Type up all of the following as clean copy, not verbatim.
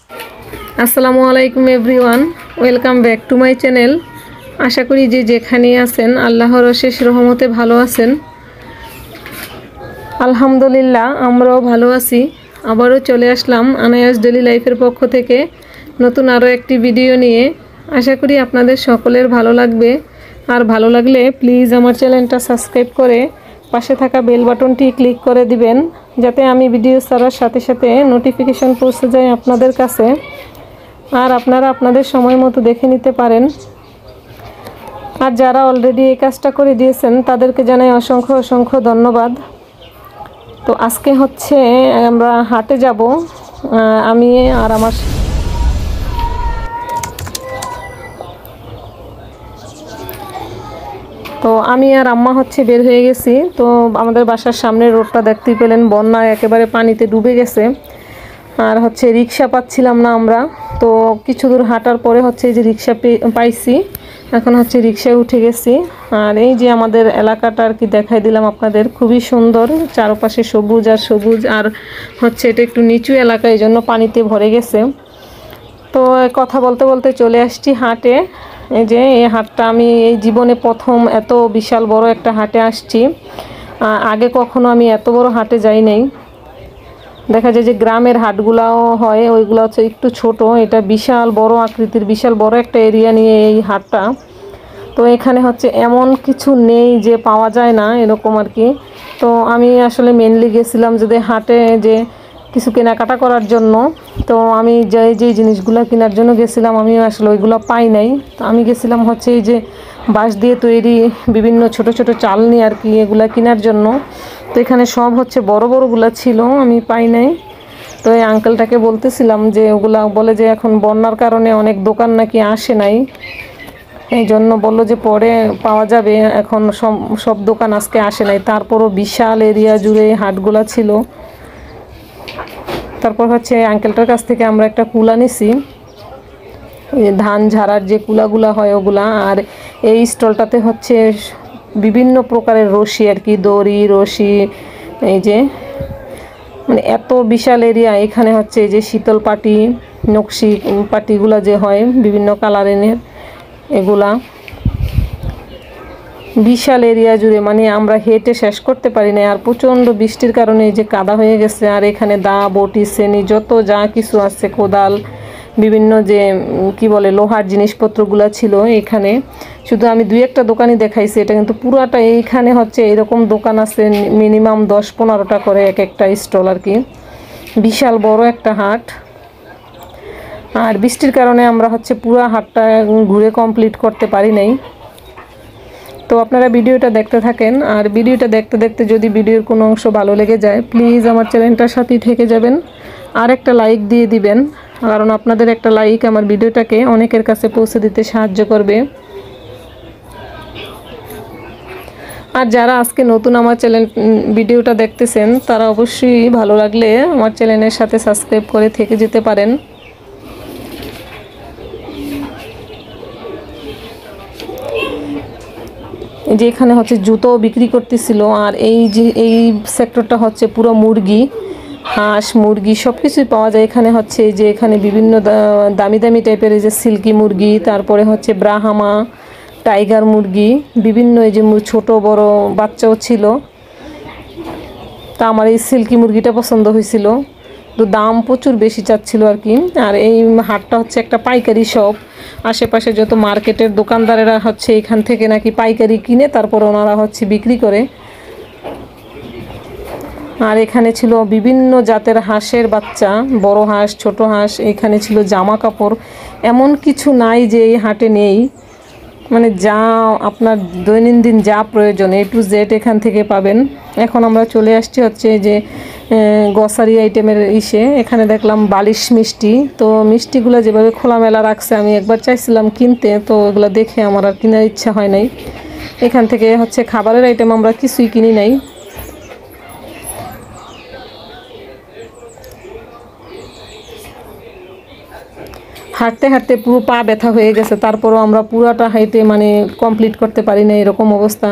আসসালামু আলাইকুম everyone, welcome back to my channel. আশা করি যে যেখানেই আছেন আল্লাহর অশেষ রহমতে ভালো আছেন। আলহামদুলিল্লাহ আমরাও ভালো আছি। আবারও চলে আসলাম আনায়াস ডেলি লাইফের পক্ষ থেকে নতুন আরও একটি ভিডিও নিয়ে। আশা করি আপনাদের সকলের ভালো লাগবে। আর ভালো লাগলে প্লিজ আমার চ্যানেলটা সাবস্ক্রাইব করে পাশে থাকা বেল বাটনটি ক্লিক করে দিবেন, যাতে আমি ভিডিও ছাড়ার সাথে সাথে নোটিফিকেশন পৌঁছে যায় আপনাদের কাছে, আর আপনারা আপনাদের সময় মতো দেখে নিতে পারেন। আর যারা অলরেডি এই কাজটা করে দিয়েছেন তাদেরকে জানাই অসংখ্য অসংখ্য ধন্যবাদ। তো আজকে হচ্ছে আমরা হাটে যাব, আমি আর আমার আম্মা হচ্ছে বের হয়ে গেছি। তো আমাদের বাসার সামনের রোডটা দেখতেই পেলেন, বন্যায় একেবারে পানিতে ডুবে গেছে। আর হচ্ছে রিক্সা পাচ্ছিলাম না আমরা, তো কিছু দূর হাঁটার পরে হচ্ছে এই যে রিক্সা পাইছি, এখন হচ্ছে রিক্সায় উঠে গেছি। আর এই যে আমাদের এলাকাটা আর কি দেখাই দিলাম আপনাদের, খুবই সুন্দর, চারপাশে সবুজ আর সবুজ। আর হচ্ছে এটা একটু নিচু এলাকা, এই জন্য পানিতে ভরে গেছে। তো কথা বলতে বলতে চলে আসছি হাটে। এই যে এই হাটটা আমি এই জীবনে প্রথম এত বিশাল বড় একটা হাটে আসছি। আগে কখনো আমি এত বড় হাটে যাই নাই। দেখা যায় যে গ্রামের হাটগুলাও হয়, ওইগুলো হচ্ছে একটু ছোট, এটা বিশাল বড় আকৃতির, বিশাল বড় একটা এরিয়া নিয়ে এই হাটটা। তো এখানে হচ্ছে এমন কিছু নেই যে পাওয়া যায় না, এরকম আর কি। তো আমি আসলে মেনলি গেছিলাম যদি হাটে যে কিছু কেনাকাটা করার জন্য। তো আমি যে জিনিসগুলো কেনার জন্য গেছিলাম আমি আসলে ওইগুলো পাই নাই। তো আমি গেছিলাম হচ্ছে এই যে বাঁশ দিয়ে তৈরি বিভিন্ন ছোট ছোট চালনি আর কি, এগুলা কেনার জন্য। তো এখানে সব হচ্ছে বড় বড়গুলা ছিল, আমি পাই নাই। তো এই আঙ্কেলটাকে বলতেছিলাম যে ওগুলা বলে যে এখন বন্যার কারণে অনেক দোকান নাকি আসে নাই, এই জন্য বললো যে পরে পাওয়া যাবে, এখন সব দোকান আজকে আসে নাই। তারপরও বিশাল এরিয়া জুড়ে হাটগুলা ছিল। তারপর হচ্ছে আঙ্কেলটার কাছ থেকে আমরা একটা কুলা নিছি, ধান ঝাড়ার যে কুলাগুলা হয় ওগুলা। আর এই স্টলটাতে হচ্ছে বিভিন্ন প্রকারের রশি আর কি, দড়ি, রশি, এই যে মানে এত বিশাল এরিয়া। এখানে হচ্ছে এই যে শীতল পাটি, নকশি পাটিগুলা যে হয় বিভিন্ন কালারের, এগুলা বিশাল এরিয়া জুড়ে, মানে আমরা হেঁটে শেষ করতে পারি না। আর প্রচণ্ড বৃষ্টির কারণে এই যে কাদা হয়ে গেছে। আর এখানে দা, বটি, শ্রেণী, যত যা কিছু আছে, কোদাল, বিভিন্ন যে কি বলে লোহার জিনিসপত্রগুলো ছিল এখানে। শুধু আমি দুই একটা দোকানই দেখাইছি, এটা কিন্তু পুরাটা এইখানে হচ্ছে এরকম দোকান আছে মিনিমাম 10-15টা করে এক একটা স্টল আর কি। বিশাল বড় একটা হাট। আর বৃষ্টির কারণে আমরা হচ্ছে পুরো হাটটা ঘুরে কমপ্লিট করতে পারি নাই। তো আপনারা ভিডিওটা দেখতে থাকেন, আর ভিডিওটা দেখতে দেখতে যদি ভিডিওর কোনো অংশ ভালো লেগে যায় প্লিজ আমার চ্যানেলটার সাথেই থেকে যাবেন, আর একটা লাইক দিয়ে দিবেন, কারণ আপনাদের একটা লাইক আমার ভিডিওটাকে অনেকের কাছে পৌঁছে দিতে সাহায্য করবে। আর যারা আজকে নতুন আমার চ্যানেল ভিডিওটা দেখতেছেন তারা অবশ্যই ভালো লাগলে আমার চ্যানেলের সাথে সাবস্ক্রাইব করে থেকে যেতে পারেন। যে এখানে হচ্ছে জুতো বিক্রি করতেছিল। আর এই যে এই সেক্টরটা হচ্ছে পুরো মুরগি, হাঁস, মুরগি সব কিছুই পাওয়া যায় এখানে। হচ্ছে এই যে এখানে বিভিন্ন দামি দামি টাইপের এই যে সিল্কি মুরগি, তারপরে হচ্ছে ব্রাহ্মা, টাইগার মুরগি, বিভিন্ন এই যে ছোট বড় বাচ্চাও ছিল। তা আমার এই সিল্কি মুরগিটা পছন্দ হয়েছিল, তো দাম প্রচুর বেশি চাচ্ছিল আর কি। আর এই হাটটা হচ্ছে একটা পাইকারি শপ, আশেপাশে যত মার্কেটের দোকানদারেরা হচ্ছে এখান থেকে নাকি পাইকারি কিনে তারপর ওনারা হচ্ছে বিক্রি করে। আর এখানে ছিল বিভিন্ন জাতের হাঁসের বাচ্চা, বড় হাঁস, ছোট হাঁস। এখানে ছিল জামা কাপড়, এমন কিছু নাই যে এই হাটে নেই। মানে যা আপনার দৈনন্দিন যা প্রয়োজন A to Z এখান থেকে পাবেন। এখন আমরা চলে আসছি হচ্ছে যে গ্রসারি আইটেমের এখানে দেখলাম বালিশ মিষ্টি। তো মিষ্টিগুলো যেভাবে খোলামেলা রাখছে আমি একবার চাইছিলাম কিনতে, তো এগুলো দেখে আমার আর কেনার ইচ্ছা হয় নাই। এখান থেকে হচ্ছে খাবারের আইটেম আমরা কিছুই কিনি নাই। হাঁটতে হাঁটতে পুরো পা ব্যথা হয়ে গেছে, তারপরও আমরা পুরাটা হাইটে মানে কমপ্লিট করতে পারি না, এরকম অবস্থা।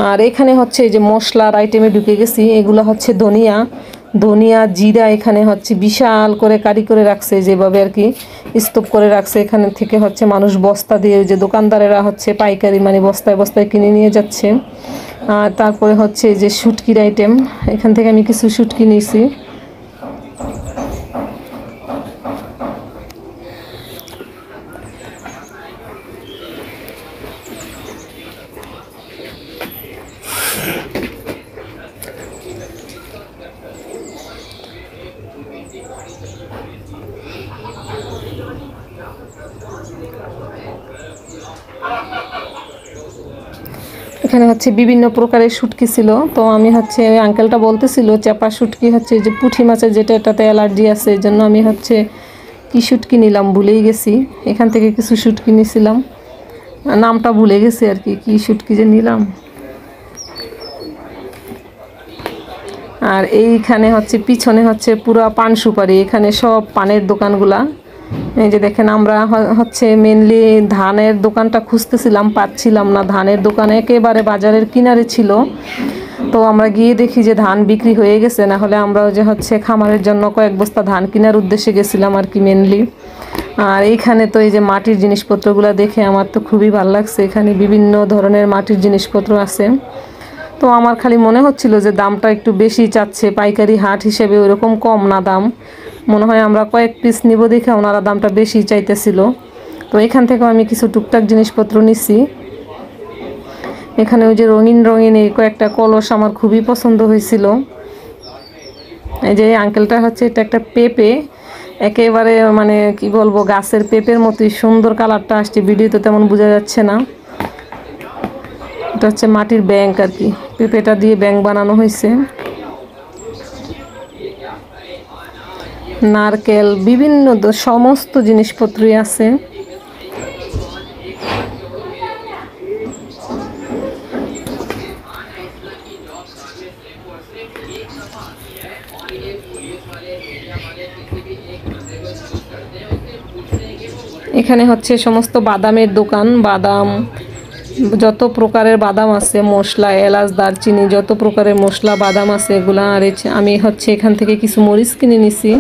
আর এখানে হচ্ছে এই যে মশলার আইটেমে ঢুকে গেছি, এগুলো হচ্ছে ধনিয়া ধনিয়া জিরা এখানে হচ্ছে বিশাল করে কারি করে রাখছে, যেভাবে আর কি স্তূপ করে রাখছে। এখানে থেকে হচ্ছে মানুষ বস্তা দিয়ে, যে দোকানদারেরা হচ্ছে পাইকারি মানে বস্তায় বস্তায় কিনে নিয়ে যাচ্ছে। আর তারপরে হচ্ছে যে শুটকির আইটেম, এখান থেকে আমি কিছু শুটকি নিয়েছি। এখানে হচ্ছে বিভিন্ন প্রকারের শুটকি ছিল। তো আমি হচ্ছে আঙ্কেলটা বলতেছিল চাপা শুটকি হচ্ছে যে পুঁটি মাছের, যেটা এটাতে অ্যালার্জি আছে, এই জন্য আমি হচ্ছে কি শুটকি নিলাম ভুলেই গেছি। এখান থেকে কিছু শুটকি নিয়েছিলাম, নামটা ভুলে গেছি আর কি, কি শুটকি যে নিলাম। আর এইখানে হচ্ছে পিছনে হচ্ছে পুরো পান সুপারি, এখানে সব পানের দোকানগুলা। এই যে দেখেন, আমরা হচ্ছে মেনলি ধানের দোকানটা খুঁজতেছিলাম, পাচ্ছিলাম না। ধানের দোকান একেবারে বাজারের কিনারে ছিল। তো আমরা গিয়ে দেখি যে ধান বিক্রি হয়ে গেছে, না হলে আমরাও যে হচ্ছে খামারের জন্য কয়েক বস্তা ধান কেনার উদ্দেশ্যে গেছিলাম আর কি মেনলি। আর এইখানে তো এই যে মাটির জিনিসপত্রগুলো দেখে আমার তো খুবই ভালো লাগছে। এখানে বিভিন্ন ধরনের মাটির জিনিসপত্র আছে। তো আমার খালি মনে হচ্ছিল যে দামটা একটু বেশি চাচ্ছে, পাইকারি হাট হিসেবে ওইরকম কম না দাম। মনে হয় আমরা কয়েক পিস নিব দেখে ওনারা দামটা বেশি চাইতেছিল। তো এখান থেকেও আমি কিছু টুকটাক জিনিসপত্র নিছি। এখানে ওই যে রঙিন রঙিন এই কয়েকটা কলস আমার খুবই পছন্দ হয়েছিল। এই যে আঙ্কেলটা হচ্ছে, এটা একটা পেঁপে, একেবারে মানে কি বলবো গাছের পেঁপের মতোই সুন্দর কালারটা আসছে, ভিডিওতে তেমন বোঝা যাচ্ছে না। এটা হচ্ছে মাটির ব্যাংক আর কি, পেঁপেটা দিয়ে ব্যাংক বানানো হয়েছে। নারকেল, বিভিন্ন সমস্ত জিনিসপত্রই আছে। এখানে হচ্ছে সমস্ত বাদামের দোকান, বাদাম যত প্রকারের বাদাম আছে, মশলা, এলাচ, দারচিনি, যত প্রকারের মশলা বাদাম আছে এগুলা। আর আমি হচ্ছে এখান থেকে কিছু মরিচ কিনে নিছি।